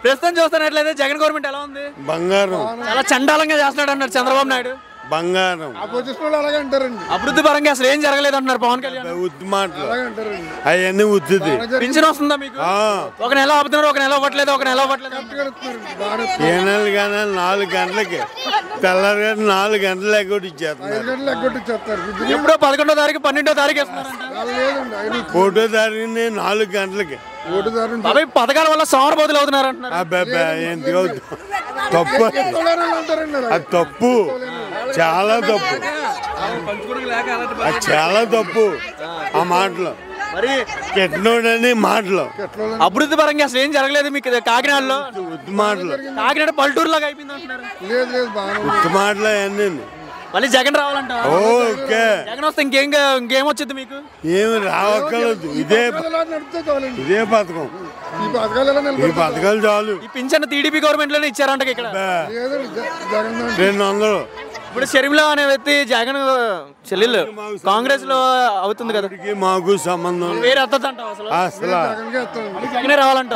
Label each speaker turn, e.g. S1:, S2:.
S1: ప్రస్తుతం చూస్తున్నట్లయితే జగన్ గవర్నమెంట్ ఎలా ఉంది?
S2: బంగారం.
S1: చాలా చండాలంగా చేస్తున్నాడు అన్నారు చంద్రబాబు నాయుడు.
S2: బంగారం.
S1: అభివృద్ధి పరంగా అసలు ఏం జరగలేదు అంటున్నారు పవన్ కళ్యాణ్.
S2: ఉత్తి మాటలు అవన్నీ ఉత్తిది.
S1: పింఛన్ వస్తుందా మీకు? ఒక నెల ఆపుతున్నారు, ఒక నెల ఇవ్వట్లేదు, ఒక నెల ఇవ్వట్లేదు.
S2: ఏ నెల కానీ 4 గంటలకి తెల్లారి 4 గంటలు ఎగ్గొట్టి ఇచ్చేస్తున్నారు.
S1: ఎప్పుడో 11వ తారీఖు 12వ తారీఖు ఇస్తున్నారంట.
S2: 1వ తారీఖుని 4 గంటలకి.
S1: బాబాయ్ పథకాల వల్ల సోమరబోతులు అవుతున్నారు అంటున్నారు.
S2: ఎందుకు అవుతుంది? తప్పు. అది తప్పు, చాలా తప్పు, చాలా తప్పు ఆ మాటలు.
S1: మరి
S2: కెట్నోడని మాటలు.
S1: అభివృద్ధి పరంగా అసలు ఏం జరగలేదు మీకు కాకినాడలో.
S2: ఉత్తి మాటలు.
S1: కాకినాడ పల్లెటూరు లాగా అయిపోయింది అంటున్నారు.
S2: ఉత్తి మాటలు అవన్నీ.
S1: మళ్ళీ జగన్ రావాలంట.
S2: ఓకే,
S1: జగన్ వస్తే ఇంకేం వచ్చింది మీకు?
S2: ఏమి రావక్కర్లేదు. ఇదే పథకం, ఈ పథకాలు చాలు.
S1: ఈ పింఛన్ టీడీపీ గవర్నమెంట్ లోనే ఇచ్చారంట ఇక్కడ.
S2: 200.
S1: ఇప్పుడు షర్మిల అనే వ్యక్తి జగన్ చెల్లెళ్ళు కాంగ్రెస్ లో అవుతుంది కదా,
S2: మాకు సంబంధం
S1: వేరే అత్తదంట అసలు.
S2: అసలు
S1: జగనే రావాలంట.